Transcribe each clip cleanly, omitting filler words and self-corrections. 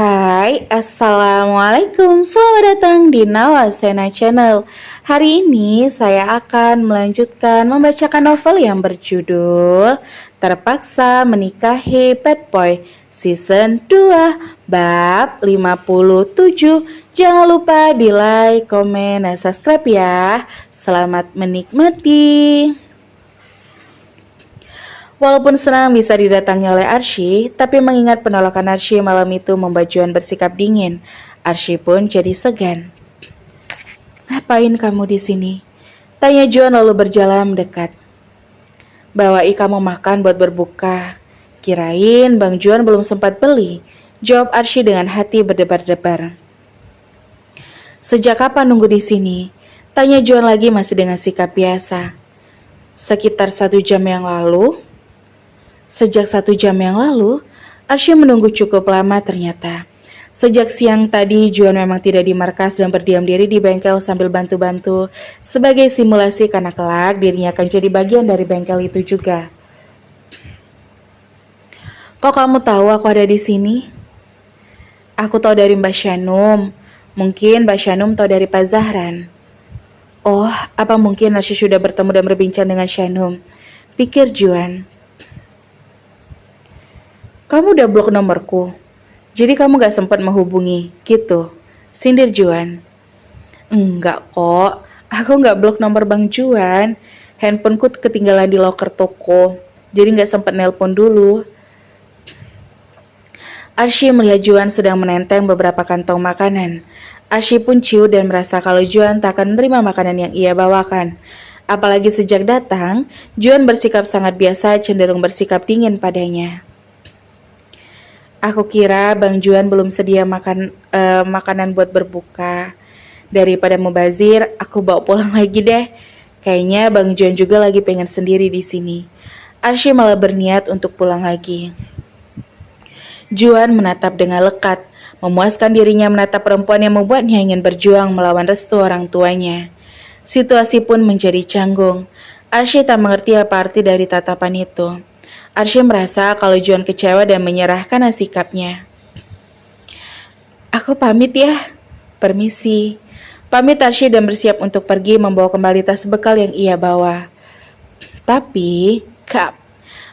Hai, Assalamualaikum. Selamat datang di Nawasena Channel. Hari ini saya akan melanjutkan membacakan novel yang berjudul Terpaksa Menikahi Bad Boy Season 2 Bab 57. Jangan lupa di like, komen, dan subscribe ya. Selamat menikmati. Walaupun senang bisa didatangi oleh Arsy, tapi mengingat penolakan Arsy malam itu membuat Juan bersikap dingin. Arsy pun jadi segan. "Ngapain kamu di sini?" tanya Juan lalu berjalan mendekat. "Bawai kamu makan buat berbuka." "Kirain Bang Juan belum sempat beli," jawab Arsy dengan hati berdebar-debar. "Sejak kapan nunggu di sini?" tanya Juan lagi masih dengan sikap biasa. "Sekitar 1 jam yang lalu." Sejak 1 jam yang lalu, Arsy menunggu cukup lama ternyata. Sejak siang tadi, Juan memang tidak di markas dan berdiam diri di bengkel sambil bantu-bantu sebagai simulasi karena kelak dirinya akan jadi bagian dari bengkel itu juga. "Kok kamu tahu aku ada di sini?" "Aku tahu dari Mbak Shanum. Mungkin Mbak Shanum tahu dari Pak Zahran." "Oh, apa mungkin Arsy sudah bertemu dan berbincang dengan Shanum?" pikir Juan. "Kamu udah blok nomorku, jadi kamu gak sempat menghubungi, gitu," sindir Juan. "Enggak kok, aku gak blok nomor Bang Juan. Handphoneku ketinggalan di loker toko, jadi gak sempat nelpon dulu." Arsy melihat Juan sedang menenteng beberapa kantong makanan. Arsy pun ciut dan merasa kalau Juan tak akan menerima makanan yang ia bawakan. Apalagi sejak datang, Juan bersikap sangat biasa, cenderung bersikap dingin padanya. "Aku kira Bang Juan belum sedia makanan buat berbuka. Daripada mubazir, aku bawa pulang lagi deh. Kayaknya Bang Juan juga lagi pengen sendiri di sini." Arsy malah berniat untuk pulang lagi. Juan menatap dengan lekat, memuaskan dirinya menatap perempuan yang membuatnya ingin berjuang melawan restu orang tuanya. Situasi pun menjadi canggung. Arsy tak mengerti apa arti dari tatapan itu. Arsy merasa kalau Juan kecewa dan menyerah karena sikapnya. "Aku pamit ya." "Permisi." Pamit Arsy dan bersiap untuk pergi membawa kembali tas bekal yang ia bawa. Tapi,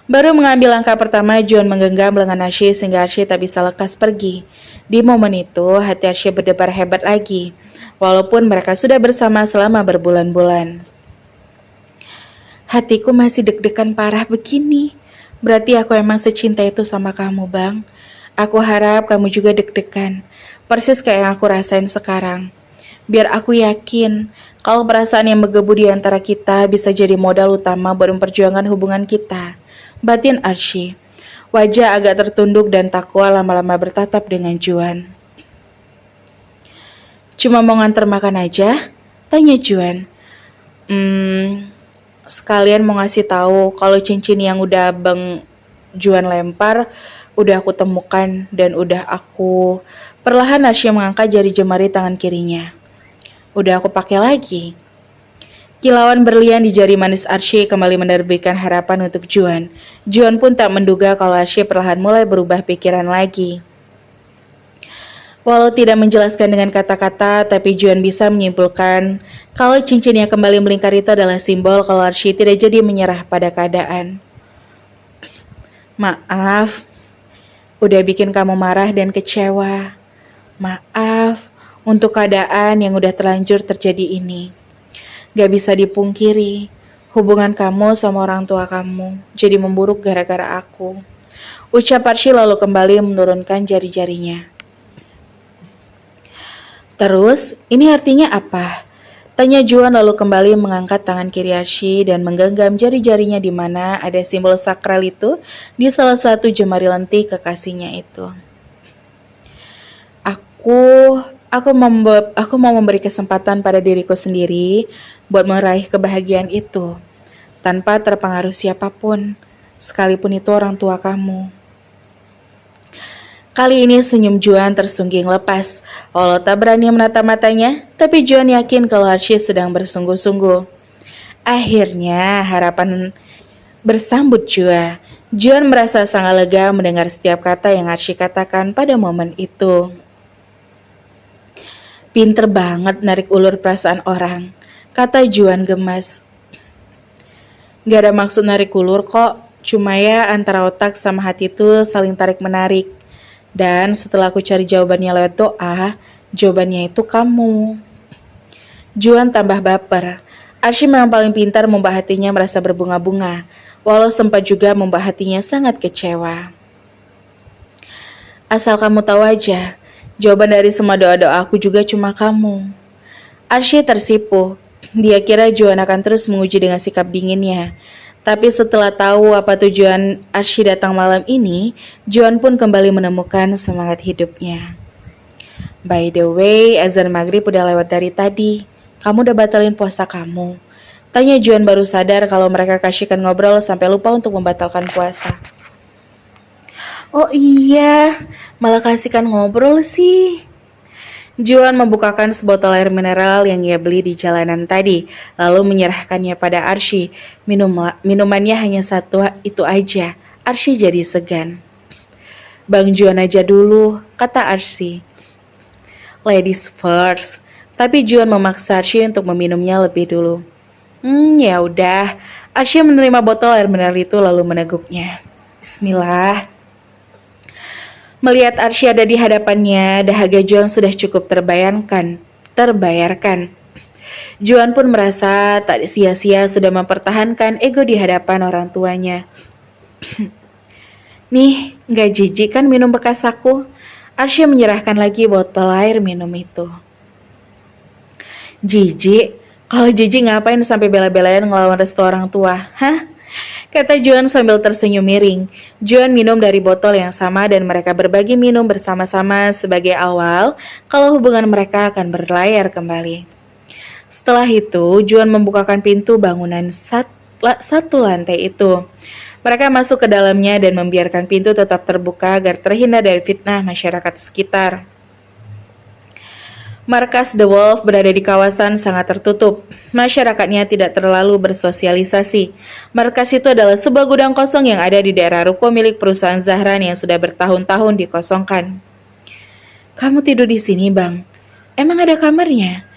baru mengambil langkah pertama, Juan menggenggam lengan Arsy sehingga Arsy tak bisa lekas pergi. Di momen itu, hati Arsy berdebar hebat lagi, walaupun mereka sudah bersama selama berbulan-bulan. "Hatiku masih deg-degan parah begini. Berarti aku emang secinta itu sama kamu, Bang. Aku harap kamu juga deg-degan, persis kayak yang aku rasain sekarang. Biar aku yakin kalau perasaan yang menggebu di antara kita bisa jadi modal utama buat memperjuangkan hubungan kita," batin Arsy. Wajah agak tertunduk dan takwa lama-lama bertatap dengan Juan. "Cuma mau nganter makan aja?" tanya Juan. Sekalian mau ngasih tahu kalau cincin yang udah Bang Juan lempar udah aku temukan dan udah aku..." Perlahan Arsy mengangkat jari jemari tangan kirinya. "Udah aku pakai lagi." Kilauan berlian di jari manis Arsy kembali menerbitkan harapan untuk Juan. Juan pun tak menduga kalau Arsy perlahan mulai berubah pikiran lagi. Walau tidak menjelaskan dengan kata-kata, tapi Juan bisa menyimpulkan kalau cincin yang kembali melingkar itu adalah simbol kalau Arsy tidak jadi menyerah pada keadaan. "Maaf, udah bikin kamu marah dan kecewa. Maaf untuk keadaan yang udah terlanjur terjadi ini. Gak bisa dipungkiri, hubungan kamu sama orang tua kamu jadi memburuk gara-gara aku," ucap Arsy lalu kembali menurunkan jari-jarinya. "Terus, ini artinya apa?" tanya Juan lalu kembali mengangkat tangan kiri Arsy dan menggenggam jari-jarinya di mana ada simbol sakral itu di salah satu jemari lentik kekasihnya itu. Aku mau memberi kesempatan pada diriku sendiri buat meraih kebahagiaan itu, tanpa terpengaruh siapapun, sekalipun itu orang tua kamu. Kali ini senyum Juan tersungging lepas. Walau tak berani menatap matanya, tapi Juan yakin kalau Archie sedang bersungguh-sungguh. Akhirnya harapan bersambut jua. Juan merasa sangat lega mendengar setiap kata yang Archie katakan pada momen itu. Pinter banget narik ulur perasaan orang, kata Juan gemas. Gak ada maksud narik ulur kok, cuma ya antara otak sama hati itu saling tarik-menarik. Dan setelah aku cari jawabannya lewat doa, jawabannya itu kamu. Juan tambah baper. Archie memang paling pintar membuat hatinya merasa berbunga-bunga, walau sempat juga membuat hatinya sangat kecewa. Asal kamu tahu aja, jawaban dari semua doa-doa aku juga cuma kamu. Archie tersipu. Dia kira Juan akan terus menguji dengan sikap dinginnya. Tapi setelah tahu apa tujuan Archie datang malam ini, Juan pun kembali menemukan semangat hidupnya. By the way, azan maghrib udah lewat dari tadi. Kamu udah batalin puasa kamu? Tanya Juan baru sadar kalau mereka kasihkan ngobrol sampai lupa untuk membatalkan puasa. Oh iya, malah kasihkan ngobrol sih. Juan membukakan sebotol air mineral yang ia beli di jalanan tadi, lalu menyerahkannya pada Archie. Minumannya hanya satu itu aja. Archie jadi segan. Bang Juan aja dulu, kata Archie. Ladies first. Tapi Juan memaksa Archie untuk meminumnya lebih dulu. Ya udah. Archie menerima botol air mineral itu lalu meneguknya. Bismillah. Melihat Archie ada di hadapannya, dahaga Juan sudah cukup terbayarkan. Juan pun merasa tak sia-sia sudah mempertahankan ego di hadapan orang tuanya. Nih, gak jijik kan minum bekas aku? Archie menyerahkan lagi botol air minum itu. Jijik? Kalau jijik ngapain sampai bela-belain ngelawan restu orang tua? Hah? Kata Juan sambil tersenyum miring. Juan minum dari botol yang sama dan mereka berbagi minum bersama-sama sebagai awal kalau hubungan mereka akan berlayar kembali. Setelah itu, Juan membukakan pintu bangunan satu lantai itu. Mereka masuk ke dalamnya dan membiarkan pintu tetap terbuka agar terhindar dari fitnah masyarakat sekitar. Markas The Wolf berada di kawasan sangat tertutup. Masyarakatnya tidak terlalu bersosialisasi. Markas itu adalah sebuah gudang kosong yang ada di daerah ruko milik perusahaan Zahran yang sudah bertahun-tahun dikosongkan. Kamu tidur di sini, Bang? Emang ada kamarnya?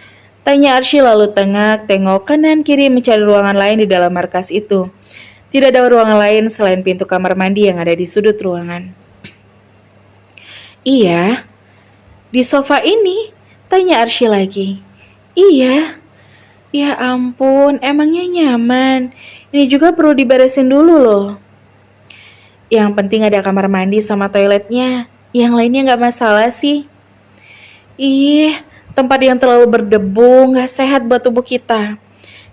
Tanya Archie lalu tengok kanan kiri mencari ruangan lain di dalam markas itu. Tidak ada ruangan lain selain pintu kamar mandi yang ada di sudut ruangan. Iya, di sofa ini. Tanya Archie lagi. Iya. Ya ampun, emangnya nyaman. Ini juga perlu diberesin dulu loh. Yang penting ada kamar mandi sama toiletnya. Yang lainnya gak masalah sih. Ih, tempat yang terlalu berdebu gak sehat buat tubuh kita.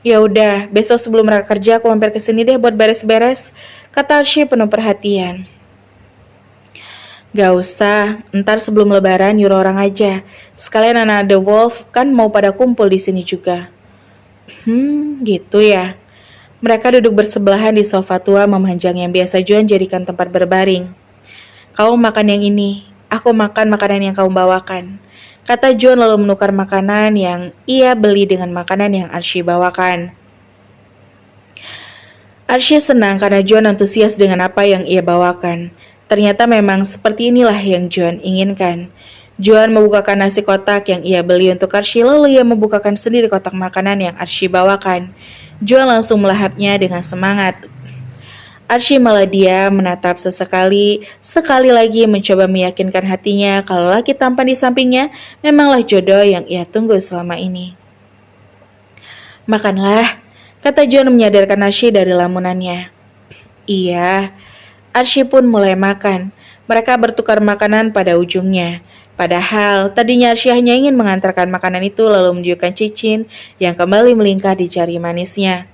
Ya udah, besok sebelum mereka kerja aku mampir ke sini deh buat beres-beres, kata Archie penuh perhatian. Gak usah, ntar sebelum lebaran nyuruh orang aja. Sekalian anak The Wolf kan mau pada kumpul di sini juga. Gitu ya. Mereka duduk bersebelahan di sofa tua memanjang yang biasa Juan jadikan tempat berbaring. Kamu makan yang ini, aku makan makanan yang kamu bawakan. Kata Juan lalu menukar makanan yang ia beli dengan makanan yang Archie bawakan. Archie senang karena Juan antusias dengan apa yang ia bawakan. Ternyata memang seperti inilah yang Juan inginkan. Juan membukakan nasi kotak yang ia beli untuk Archie lalu ia membukakan sendiri kotak makanan yang Archie bawakan. Juan langsung melahapnya dengan semangat. Archie malah diam menatap sekali lagi mencoba meyakinkan hatinya kalau laki tampan di sampingnya memanglah jodoh yang ia tunggu selama ini. Makanlah, kata Juan menyadarkan Archie dari lamunannya. Iya. Archie pun mulai makan. Mereka bertukar makanan pada ujungnya. Padahal tadinya Archie hanya ingin mengantarkan makanan itu lalu menunjukkan cincin yang kembali melingkar di jari manisnya.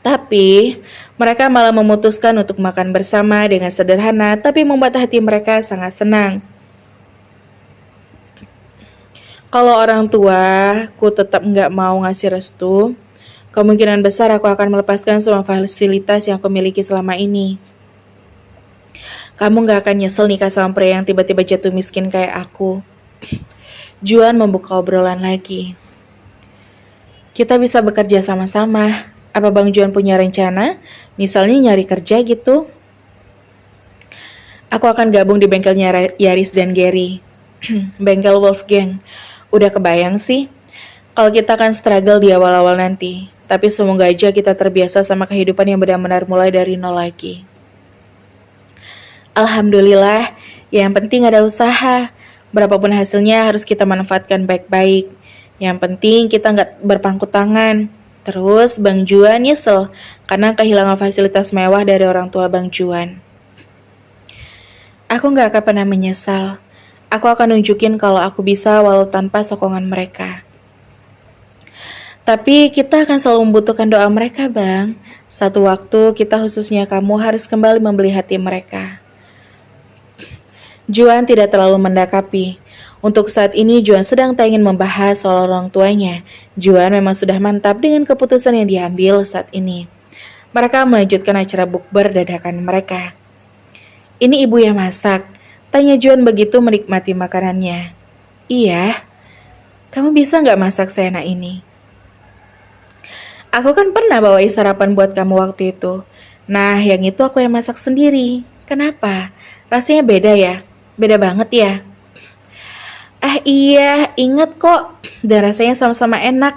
Tapi mereka malah memutuskan untuk makan bersama dengan sederhana tapi membuat hati mereka sangat senang. Kalau orang tua, ku tetap nggak mau ngasih restu. Kemungkinan besar aku akan melepaskan semua fasilitas yang aku miliki selama ini. Kamu gak akan nyesel nikah sama pria yang tiba-tiba jatuh miskin kayak aku. Juan membuka obrolan lagi. Kita bisa bekerja sama-sama. Apa Bang Juan punya rencana? Misalnya nyari kerja gitu? Aku akan gabung di bengkelnya Yaris dan Gary. Bengkel Wolfgang. Udah kebayang sih? Kalau kita akan struggle di awal-awal nanti. Tapi semoga aja kita terbiasa sama kehidupan yang benar-benar mulai dari nol lagi. Alhamdulillah, yang penting ada usaha. Berapapun hasilnya harus kita manfaatkan baik-baik. Yang penting kita nggak berpangku tangan. Terus Bang Juan nyesel karena kehilangan fasilitas mewah dari orang tua Bang Juan. Aku nggak akan pernah menyesal. Aku akan nunjukin kalau aku bisa walau tanpa sokongan mereka. Tapi kita akan selalu membutuhkan doa mereka, Bang. Satu waktu kita khususnya kamu harus kembali membeli hati mereka. Juan tidak terlalu mendakapi. Untuk saat ini Juan sedang tak ingin membahas soal orang tuanya. Juan memang sudah mantap dengan keputusan yang diambil saat ini. Mereka melanjutkan acara bukber dadakan mereka. Ini ibu yang masak, tanya Juan begitu menikmati makanannya. Iya, kamu bisa gak masak seenak ini? Aku kan pernah bawain sarapan buat kamu waktu itu. Nah, yang itu aku yang masak sendiri. Kenapa? Rasanya beda ya? Beda banget ya? Iya, ingat kok. Dan rasanya sama-sama enak.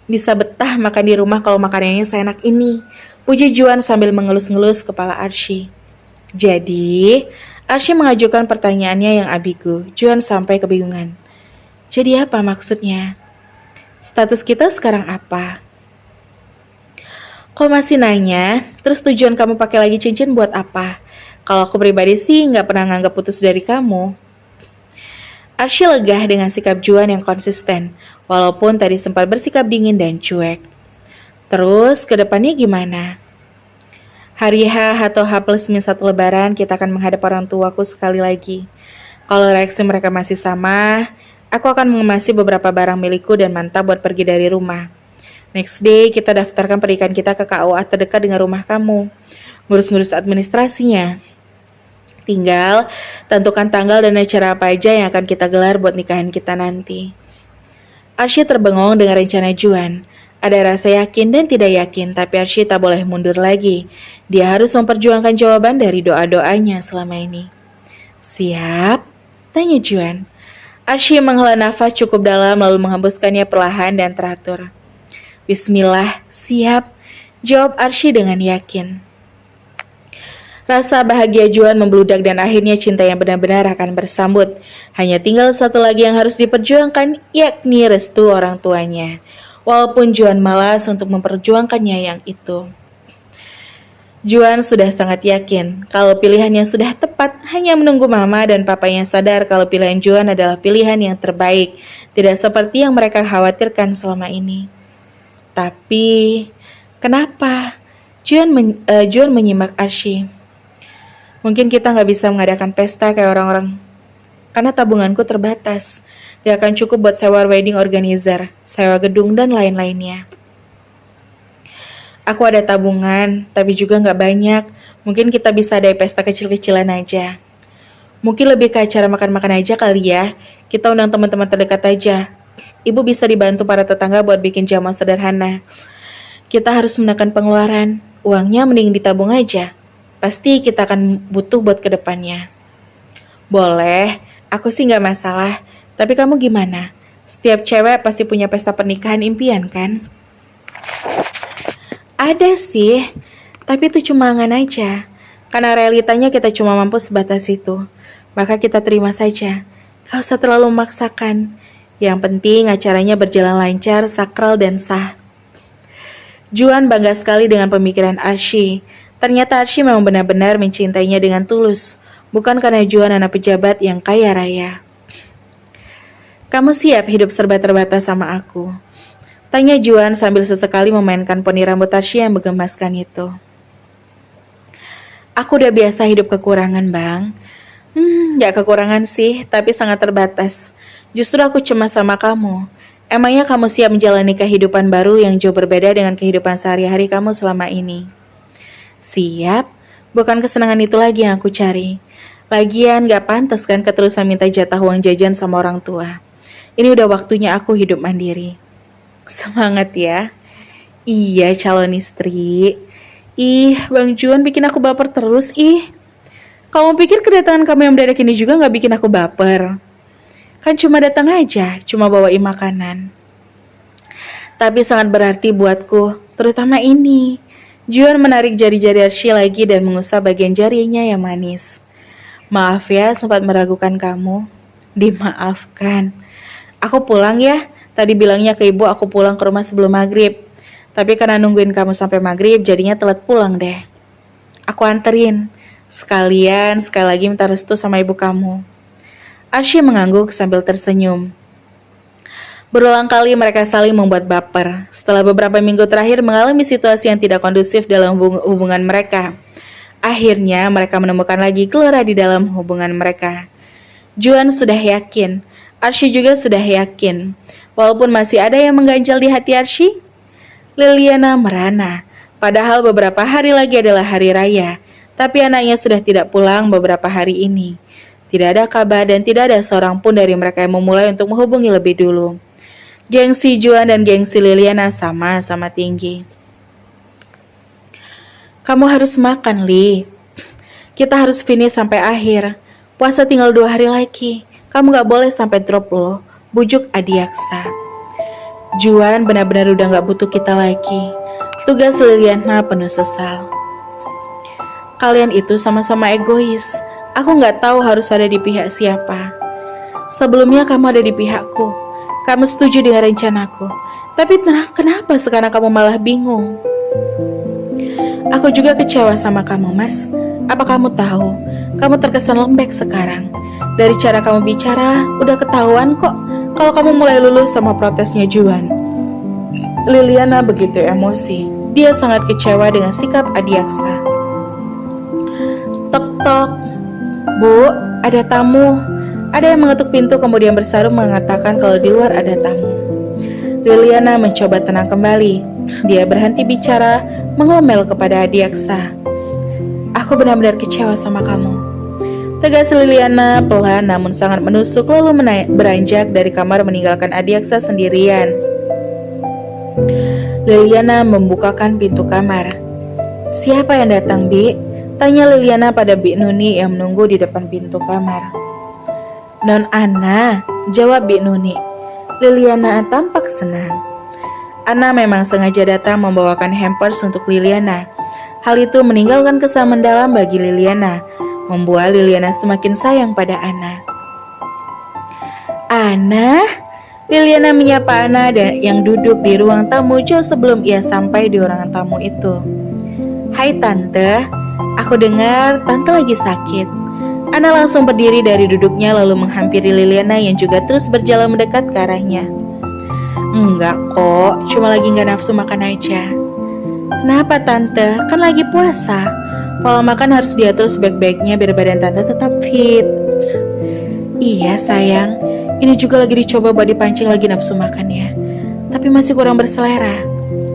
Bisa betah makan di rumah kalau makanannya seenak ini. Puji Juan sambil mengelus-ngelus kepala Arsy. Jadi, Arsy mengajukan pertanyaannya yang ambigu. Juan sampai kebingungan. Jadi apa maksudnya? Status kita sekarang apa? Kok masih nanya? Terus tujuan kamu pakai lagi cincin buat apa? Kalau aku pribadi sih nggak pernah nganggap putus dari kamu. Arsy lega dengan sikap Juan yang konsisten, walaupun tadi sempat bersikap dingin dan cuek. Terus ke depannya gimana? Hari H atau H+1 Lebaran kita akan menghadap orang tuaku sekali lagi. Kalau reaksi mereka masih sama, aku akan mengemasi beberapa barang milikku dan mantap buat pergi dari rumah. Next day kita daftarkan pernikahan kita ke KUA terdekat dengan rumah kamu. Ngurus-ngurus administrasinya. Tinggal tentukan tanggal dan acara apa aja yang akan kita gelar buat nikahan kita nanti. Arsy terbengong dengan rencana Juan. Ada rasa yakin dan tidak yakin, tapi Arsy tak boleh mundur lagi. Dia harus memperjuangkan jawaban dari doa-doanya selama ini. Siap? Tanya Juan. Arsy menghela nafas cukup dalam lalu menghembuskannya perlahan dan teratur. Bismillah, siap, jawab Arsy dengan yakin. Rasa bahagia Juan membludak dan akhirnya cinta yang benar-benar akan bersambut. Hanya tinggal satu lagi yang harus diperjuangkan, yakni restu orang tuanya. Walaupun Juan malas untuk memperjuangkannya yang itu. Juan sudah sangat yakin kalau pilihannya sudah tepat, hanya menunggu mama dan papanya sadar kalau pilihan Juan adalah pilihan yang terbaik, tidak seperti yang mereka khawatirkan selama ini. Tapi, kenapa? Juan menyimak Arsy. Mungkin kita nggak bisa mengadakan pesta kayak orang-orang, karena tabunganku terbatas. Gak akan cukup buat sewa wedding organizer, sewa gedung, dan lain-lainnya. Aku ada tabungan, tapi juga nggak banyak. Mungkin kita bisa ada pesta kecil-kecilan aja. Mungkin lebih ke acara makan-makan aja kali ya. Kita undang teman-teman terdekat aja. Ibu bisa dibantu para tetangga buat bikin jamuan sederhana. Kita harus menekan pengeluaran. Uangnya mending ditabung aja. Pasti kita akan butuh buat kedepannya. Boleh, aku sih nggak masalah. Tapi kamu gimana? Setiap cewek pasti punya pesta pernikahan impian kan? Ada sih, tapi itu cuma angan aja. Karena realitanya kita cuma mampu sebatas itu. Maka kita terima saja. Gak usah terlalu memaksakan. Yang penting acaranya berjalan lancar, sakral, dan sah. Juan bangga sekali dengan pemikiran Arsy. Ternyata Arsy memang benar-benar mencintainya dengan tulus. Bukan karena Juan anak pejabat yang kaya raya. Kamu siap hidup serba terbatas sama aku? Tanya Juan sambil sesekali memainkan poni rambut Arsy yang menggemaskan itu. Aku udah biasa hidup kekurangan, Bang. Gak kekurangan sih, tapi sangat terbatas. Justru aku cemas sama kamu. Emangnya kamu siap menjalani kehidupan baru yang jauh berbeda dengan kehidupan sehari-hari kamu selama ini? Siap, bukan kesenangan itu lagi yang aku cari. Lagian gak pantas kan keterusan minta jatah uang jajan sama orang tua. Ini udah waktunya aku hidup mandiri. Semangat ya. Iya calon istri. Ih, Bang Juan bikin aku baper terus ih. Kamu pikir kedatangan kamu yang mendadak ini juga gak bikin aku baper? Kan cuma datang aja, cuma bawain makanan. Tapi sangat berarti buatku, terutama ini. Juan menarik jari-jari Archie lagi dan mengusap bagian jarinya yang manis. Maaf ya, sempat meragukan kamu. Dimaafkan. Aku pulang ya. Tadi bilangnya ke ibu aku pulang ke rumah sebelum maghrib. Tapi karena nungguin kamu sampai maghrib, jadinya telat pulang deh. Aku anterin. Sekali lagi minta restu sama ibu kamu. Archie mengangguk sambil tersenyum. Berulang kali mereka saling membuat baper. Setelah beberapa minggu terakhir mengalami situasi yang tidak kondusif dalam hubungan mereka. Akhirnya mereka menemukan lagi gelora di dalam hubungan mereka. Juan sudah yakin, Archie juga sudah yakin. Walaupun masih ada yang mengganjal di hati Archie, Liliana merana. Padahal beberapa hari lagi adalah hari raya, tapi anaknya sudah tidak pulang beberapa hari ini. Tidak ada kabar dan tidak ada seorang pun dari mereka yang memulai untuk menghubungi lebih dulu. Gengsi Juan dan gengsi Liliana sama-sama tinggi. Kamu harus makan, Li. Kita harus finish sampai akhir. Puasa tinggal 2 hari lagi. Kamu gak boleh sampai drop loh, bujuk Adiaksa. Juan benar-benar udah gak butuh kita lagi. Tugas Liliana penuh sesal. Kalian itu sama-sama egois. Aku gak tahu harus ada di pihak siapa. Sebelumnya kamu ada di pihakku. Kamu setuju dengan rencanaku. Tapi kenapa sekarang kamu malah bingung? Aku juga kecewa sama kamu, Mas. Apa kamu tahu? Kamu terkesan lembek sekarang. Dari cara kamu bicara, udah ketahuan kok kalau kamu mulai luluh sama protesnya Juan. Liliana begitu emosi. Dia sangat kecewa dengan sikap Adiaksa. Tok-tok. Bu, ada tamu. Ada yang mengetuk pintu kemudian bersarum mengatakan kalau di luar ada tamu. Liliana mencoba tenang kembali. Dia berhenti bicara, mengomel kepada Adiaksa. Aku benar-benar kecewa sama kamu. Tegas Liliana pelan namun sangat menusuk lalu beranjak dari kamar meninggalkan Adiaksa sendirian. Liliana membukakan pintu kamar. Siapa yang datang, Bi? Tanya Liliana pada Bi Nuni yang menunggu di depan pintu kamar. Non Ana, jawab Bi Nuni. Liliana tampak senang. Ana memang sengaja datang membawakan hampers untuk Liliana. Hal itu meninggalkan kesan mendalam bagi Liliana, membuat Liliana semakin sayang pada Ana. Ana? Liliana menyapa Ana yang duduk di ruang tamu jauh sebelum ia sampai di ruangan tamu itu. Hai Tante, aku dengar Tante lagi sakit. Ana langsung berdiri dari duduknya lalu menghampiri Liliana yang juga terus berjalan mendekat ke arahnya. Enggak kok, cuma lagi gak nafsu makan aja. Kenapa Tante? Kan lagi puasa. Pola makan harus diatur sebaik-baiknya biar badan Tante tetap fit. Iya sayang, ini juga lagi dicoba buat dipancing lagi nafsu makannya. Tapi masih kurang berselera.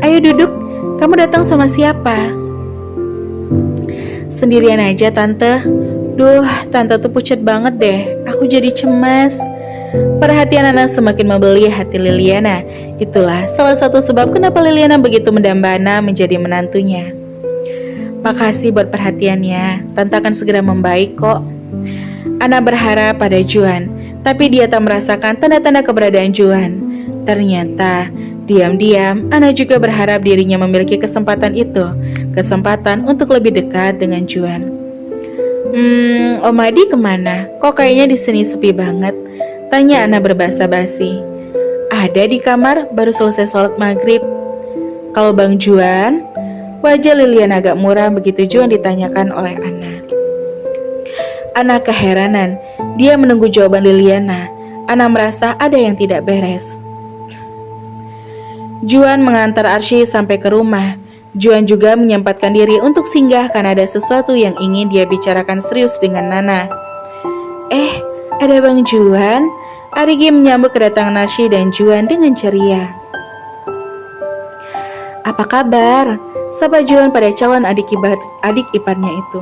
Ayo duduk, kamu datang sama siapa? Sendirian aja Tante. Duh, Tante tuh pucat banget deh. Aku jadi cemas. Perhatian Ana semakin membeli hati Liliana. Itulah salah satu sebab kenapa Liliana begitu mendamba Ana menjadi menantunya. Makasih buat perhatiannya. Tante akan segera membaik kok. Ana berharap pada Juan, tapi dia tak merasakan tanda-tanda keberadaan Juan. Ternyata, diam-diam Ana juga berharap dirinya memiliki kesempatan itu. Kesempatan untuk lebih dekat dengan Juan. Om Adi kemana? Kok kayaknya di sini sepi banget? Tanya Ana berbahasa basi. Ada di kamar, baru selesai sholat maghrib. Kalau Bang Juan? Wajah Liliana agak muram begitu Juan ditanyakan oleh Ana. Ana keheranan, dia menunggu jawaban Liliana. Ana merasa ada yang tidak beres. Juan mengantar Archie sampai ke rumah. Juan juga menyempatkan diri untuk singgah karena ada sesuatu yang ingin dia bicarakan serius dengan Nana. Ada Bang Juan. Arigi menyambut kedatangan Archie dan Juan dengan ceria. Apa kabar? Sapa Juan pada calon adik iparnya itu.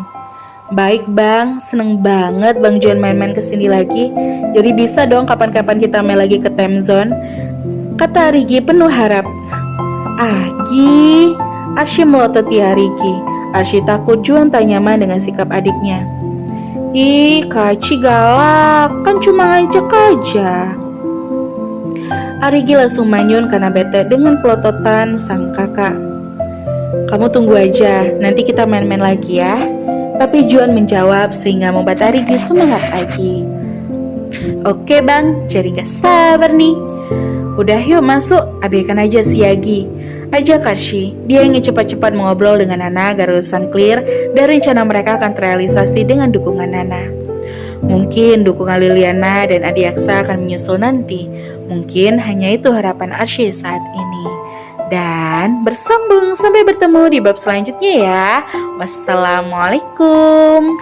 Baik Bang, seneng banget Bang Juan main-main kesini lagi. Jadi bisa dong kapan-kapan kita main lagi ke time zone, kata Arigi penuh harap. Agi, Arsy melototi Arigi. Arsy takut Juan tak nyaman dengan sikap adiknya. Ih, Kaci galak, kan cuma ngajak aja. Arigi langsung manyun karena bete dengan pelototan sang kakak. Kamu tunggu aja, nanti kita main-main lagi ya. Tapi Juan menjawab sehingga membuat Arigi semangat lagi. Oke Bang, jadi gak sabar nih. Udah yuk masuk, abaikan aja si Yagi, ajak Arsy. Dia ingin cepat-cepat mengobrol dengan Nana agar urusan clear dan rencana mereka akan terrealisasi dengan dukungan Nana. Mungkin dukungan Liliana dan Adi Aksa akan menyusul nanti. Mungkin hanya itu harapan Arsy saat ini. Dan bersambung sampai bertemu di bab selanjutnya ya. Wassalamualaikum.